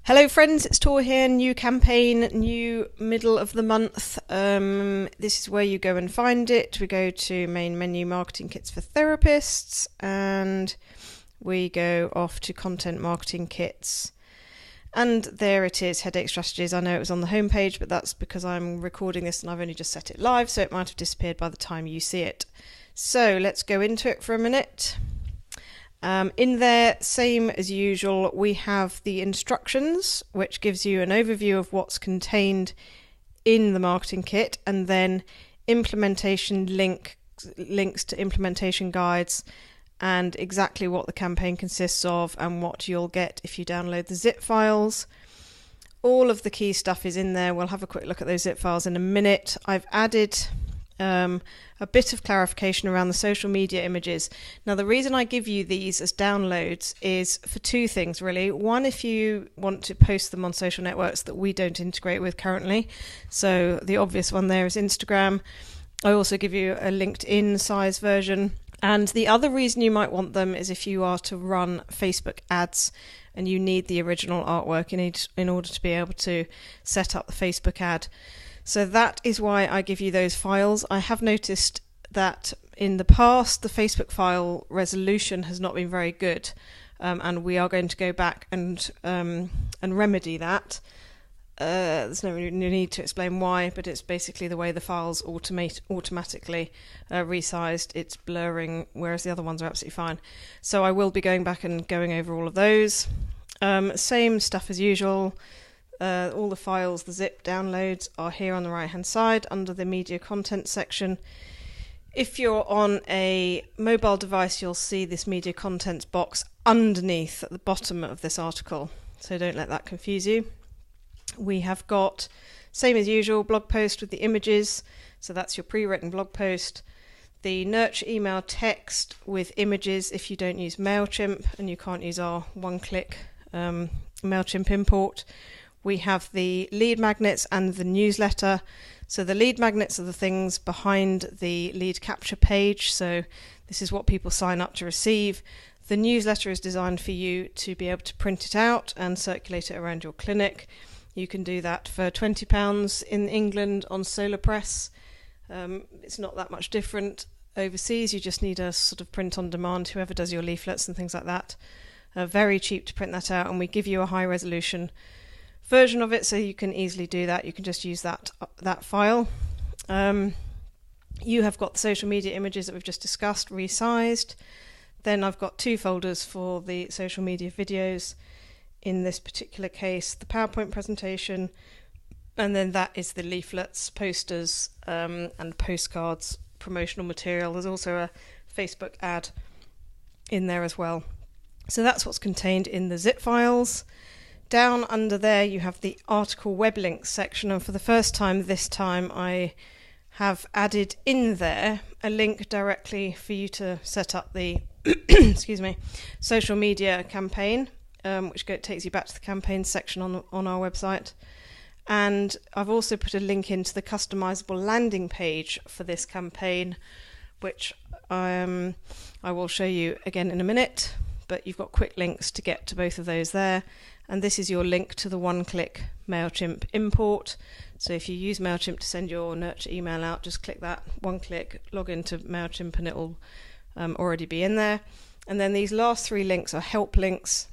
Hello friends, it's Tor here, new campaign, new middle of the month. This is where you go and find it. We go to main menu, marketing kits for therapists, and we go off to content marketing kits. And there it is, headache strategies. I know it was on the homepage, but that's because I'm recording this and I've only just set it live, so it might have disappeared by the time you see it. So let's go into it for a minute. In there, same as usual, we have the instructions, which gives you an overview of what's contained in the marketing kit, and then implementation links to implementation guides and exactly what the campaign consists of and what you'll get if you download the zip files. All of the key stuff is in there. We'll have a quick look at those zip files in a minute. I've added a bit of clarification around the social media images. Now, the reason I give you these as downloads is for two things, really. One, if you want to post them on social networks that we don't integrate with currently. So the obvious one there is Instagram. I also give you a LinkedIn size version. And the other reason you might want them is if you are to run Facebook ads and you need the original artwork in order to be able to set up the Facebook ad. So that is why I give you those files. I have noticed that in the past the Facebook file resolution has not been very good, and we are going to go back and remedy that. There's no need to explain why, but it's basically the way the files automatically resized. It's blurring, whereas the other ones are absolutely fine. So I will be going back and going over all of those. Same stuff as usual. All the files, the zip downloads, are here on the right hand side under the media content section. If you're on a mobile device, you'll see this media contents box underneath at the bottom of this article, so don't let that confuse you. We have got, same as usual, blog post with the images, so that's your pre-written blog post. The nurture email text with images if you don't use MailChimp and you can't use our one-click MailChimp import. We have the lead magnets and the newsletter. So the lead magnets are the things behind the lead capture page. So this is what people sign up to receive. The newsletter is designed for you to be able to print it out and circulate it around your clinic. You can do that for £20 in England on Solar Press. It's not that much different overseas. You just need a sort of print on demand, whoever does your leaflets and things like that. Very cheap to print that out, and we give you a high resolution version of it, so you can easily do that. You can just use that file. You have got the social media images that we've just discussed resized. Then I've got two folders for the social media videos. In this particular case, the PowerPoint presentation, and then that is the leaflets, posters, and postcards, promotional material. There's also a Facebook ad in there as well. So that's what's contained in the zip files. Down under there you have the article web links section, and for the first time this time I have added in there a link directly for you to set up the excuse me, social media campaign, which takes you back to the campaign section on our website. And I've also put a link into the customizable landing page for this campaign, which I will show you again in a minute, but you've got quick links to get to both of those there. And this is your link to the one-click MailChimp import. So if you use MailChimp to send your nurture email out, just click that one click, log into MailChimp, and it will already be in there. And then these last three links are help links.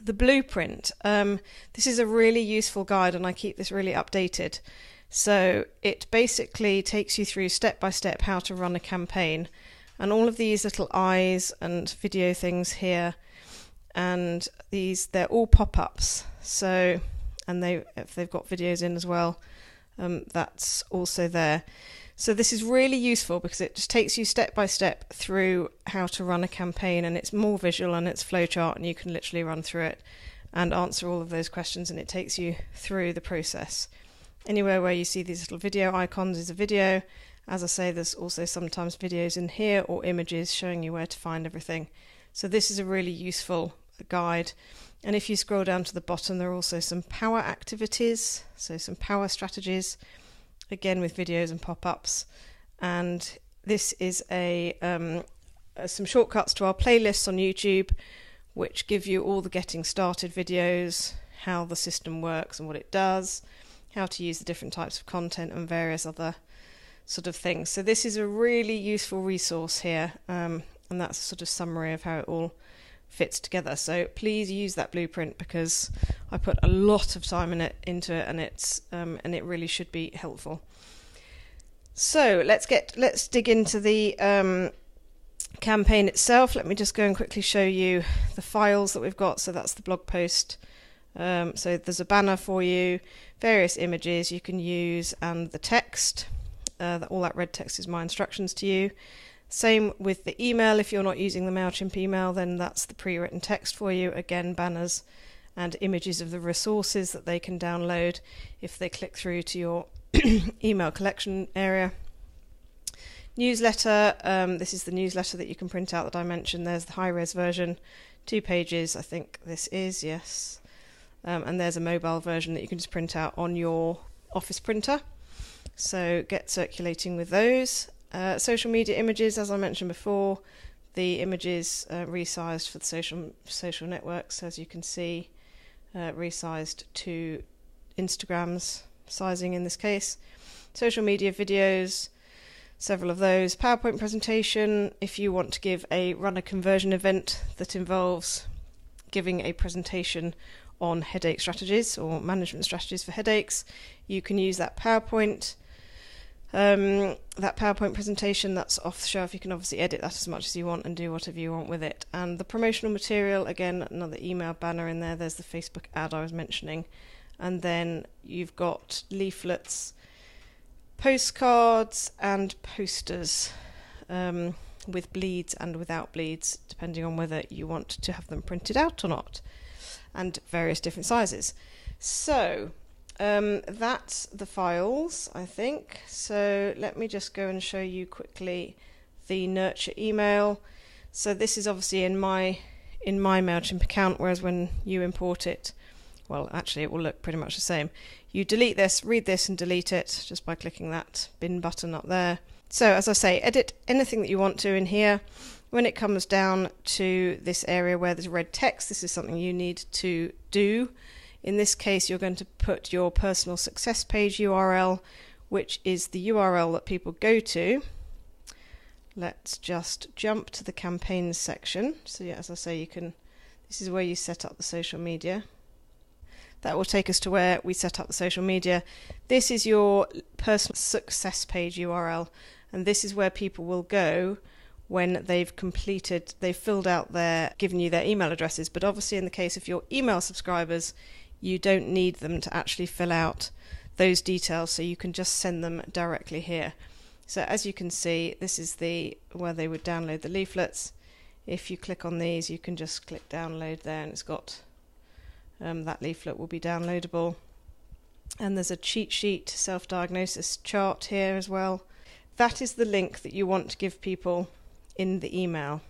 The blueprint. This is a really useful guide, and I keep this really updated. So it basically takes you through step by step how to run a campaign. And all of these little eyes and video things here, and they're all pop-ups. So, and if they've got videos in as well, that's also there. So this is really useful because it just takes you step by step through how to run a campaign, and it's more visual and it's flowchart, and you can literally run through it and answer all of those questions, and it takes you through the process. Anywhere where you see these little video icons is a video. As I say, there's also sometimes videos in here or images showing you where to find everything. So this is a really useful guide. And if you scroll down to the bottom, there are also some power activities, so some power strategies, again with videos and pop-ups. And this is some shortcuts to our playlists on YouTube, which give you all the getting started videos, how the system works and what it does, how to use the different types of content and various other sort of things. So this is a really useful resource here, and that's a sort of summary of how it all fits together. So please use that blueprint, because I put a lot of time into it, and it really should be helpful. So let's dig into the campaign itself. Let me just go and quickly show you the files that we've got. So that's the blog post. So there's a banner for you, various images you can use, and the text. All that red text is my instructions to you. Same with the email. If you're not using the MailChimp email, then that's the pre-written text for you. Again, banners and images of the resources that they can download if they click through to your email collection area. Newsletter. This is the newsletter that you can print out that I mentioned. There's the high-res version, 2 pages, I think this is, yes. And there's a mobile version that you can just print out on your office printer. So get circulating with those. Social media images, as I mentioned before, the images resized for the social networks, as you can see, resized to Instagram's sizing in this case. Social media videos, several of those. PowerPoint presentation, if you want to run a conversion event that involves giving a presentation on headache strategies or management strategies for headaches, you can use that PowerPoint. That PowerPoint presentation, that's off the shelf. You can obviously edit that as much as you want and do whatever you want with it. And the promotional material, again, another email banner in there. There's the Facebook ad I was mentioning. And then you've got leaflets, postcards and posters with bleeds and without bleeds, depending on whether you want to have them printed out or not, and various different sizes. So that's the files, I think. So let me just go and show you quickly the nurture email. So this is obviously in my MailChimp account, whereas when you import it, well, actually it will look pretty much the same. You delete this, read this and delete it just by clicking that bin button up there. So as I say, edit anything that you want to in here. When it comes down to this area where there's red text, this is something you need to do. In this case, you're going to put your personal success page URL, which is the URL that people go to. Let's just jump to the campaigns section. So yeah, as I say, this is where you set up the social media. That will take us to where we set up the social media. This is your personal success page URL, and this is where people will go when they've filled out given you their email addresses. But obviously in the case of your email subscribers, you don't need them to actually fill out those details, so you can just send them directly here. So as you can see, this is where they would download the leaflets. If you click on these, you can just click download there, and it's got that leaflet will be downloadable. And there's a cheat sheet self-diagnosis chart here as well. That is the link that you want to give people in the email.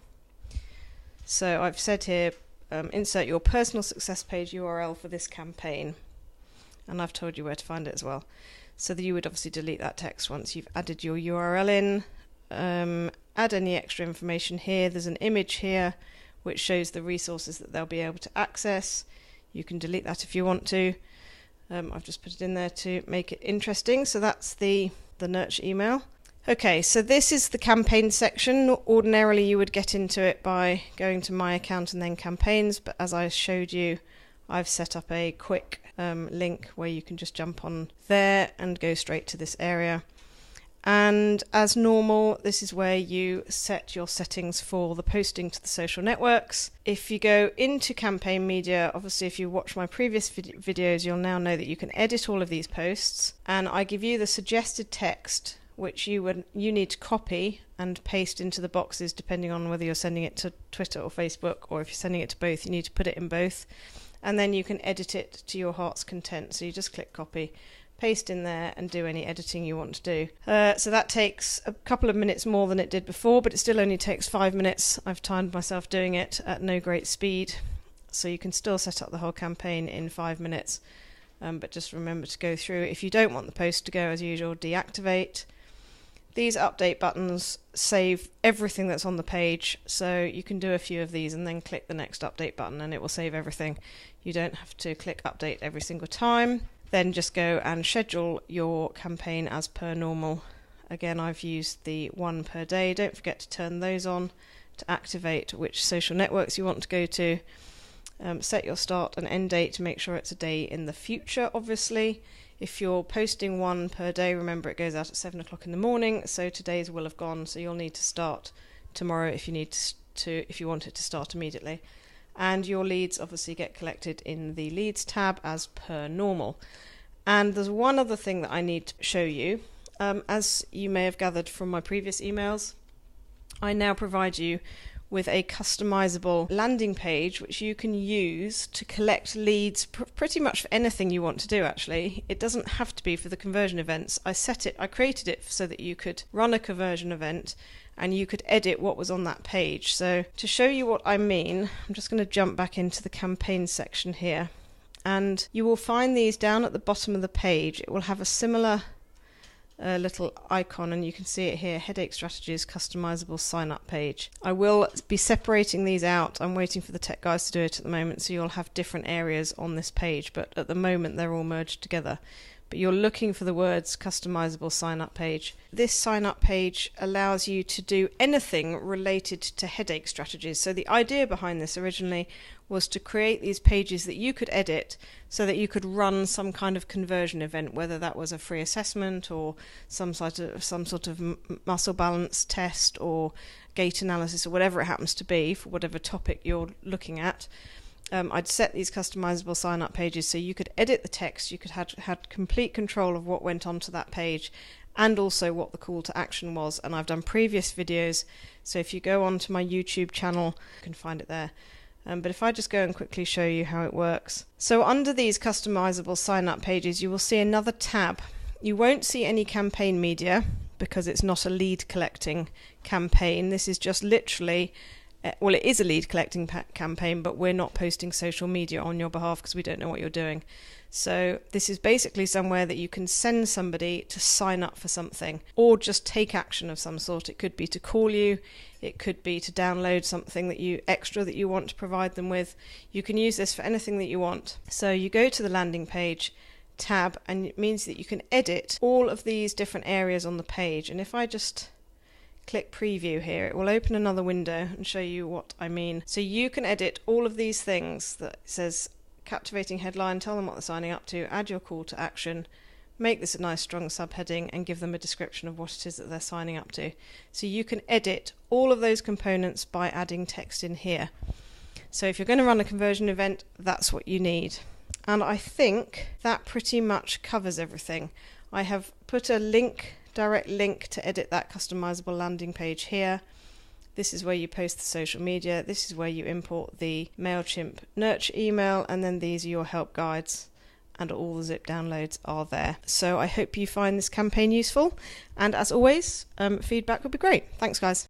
So I've said here, insert your personal success page URL for this campaign, and I've told you where to find it as well. So that you would obviously delete that text once you've added your URL in. Add any extra information here. There's an image here which shows the resources that they'll be able to access. You can delete that if you want to. I've just put it in there to make it interesting. So that's the nurture email. Okay, so this is the campaign section. Ordinarily you would get into it by going to my account and then campaigns, but as I showed you, I've set up a quick link where you can just jump on there and go straight to this area. And as normal, this is where you set your settings for the posting to the social networks. If you go into campaign media, obviously if you watch my previous videos, you'll now know that you can edit all of these posts, and I give you the suggested text which you need to copy and paste into the boxes depending on whether you're sending it to Twitter or Facebook, or if you're sending it to both, you need to put it in both, and then you can edit it to your heart's content. So you just click copy, paste in there and do any editing you want to do. So that takes a couple of minutes more than it did before, but it still only takes 5 minutes. I've timed myself doing it at no great speed, so you can still set up the whole campaign in 5 minutes, but just remember to go through. If you don't want the post to go, as usual, deactivate. These update buttons save everything that's on the page, so you can do a few of these and then click the next update button and it will save everything. You don't have to click update every single time. Then just go and schedule your campaign as per normal. Again, I've used the 1 per day. Don't forget to turn those on to activate which social networks you want to go to. Set your start and end date to make sure it's a day in the future, obviously. If you're posting 1 per day, remember it goes out at 7 o'clock in the morning, so today's will have gone, so you'll need to start tomorrow if you want it to start immediately. And your leads obviously get collected in the leads tab as per normal. And there's one other thing that I need to show you. As you may have gathered from my previous emails, I now provide you with a customizable landing page which you can use to collect leads pretty much for anything you want to do. Actually, it doesn't have to be for the conversion events. I created it so that you could run a conversion event and you could edit what was on that page. So to show you what I mean, I'm just going to jump back into the campaign section here, and you will find these down at the bottom of the page. It will have a similar little icon, and you can see it here, Headache Strategies customizable sign up page. I will be separating these out. I'm waiting for the tech guys to do it at the moment, so you'll have different areas on this page, but at the moment they're all merged together. But you're looking for the words customizable sign up page. This sign up page allows you to do anything related to headache strategies. So the idea behind this originally was to create these pages that you could edit so that you could run some kind of conversion event, whether that was a free assessment or some sort of muscle balance test or gait analysis or whatever it happens to be for whatever topic you're looking at. I'd set these customizable sign-up pages so you could edit the text, you could had complete control of what went onto that page and also what the call to action was. And I've done previous videos, so if you go onto my YouTube channel, you can find it there. But if I just go and quickly show you how it works. So under these customizable sign-up pages, you will see another tab. You won't see any campaign media because it's not a lead collecting campaign. This is just literally, well, it is a lead collecting campaign, but we're not posting social media on your behalf because we don't know what you're doing. So this is basically somewhere that you can send somebody to sign up for something or just take action of some sort. It could be to call you, it could be to download something that you want to provide them with. You can use this for anything that you want. So you go to the landing page tab, and it means that you can edit all of these different areas on the page. And if I just click preview here, it will open another window and show you what I mean. So you can edit all of these things that says captivating headline, tell them what they're signing up to, add your call to action, make this a nice strong subheading, and give them a description of what it is that they're signing up to. So you can edit all of those components by adding text in here. So if you're going to run a conversion event, that's what you need. And I think that pretty much covers everything. I have put a direct link to edit that customizable landing page here. This is where you post the social media. This is where you import the MailChimp nurture email, and then these are your help guides, and all the zip downloads are there. So I hope you find this campaign useful, and as always, feedback would be great. Thanks, guys.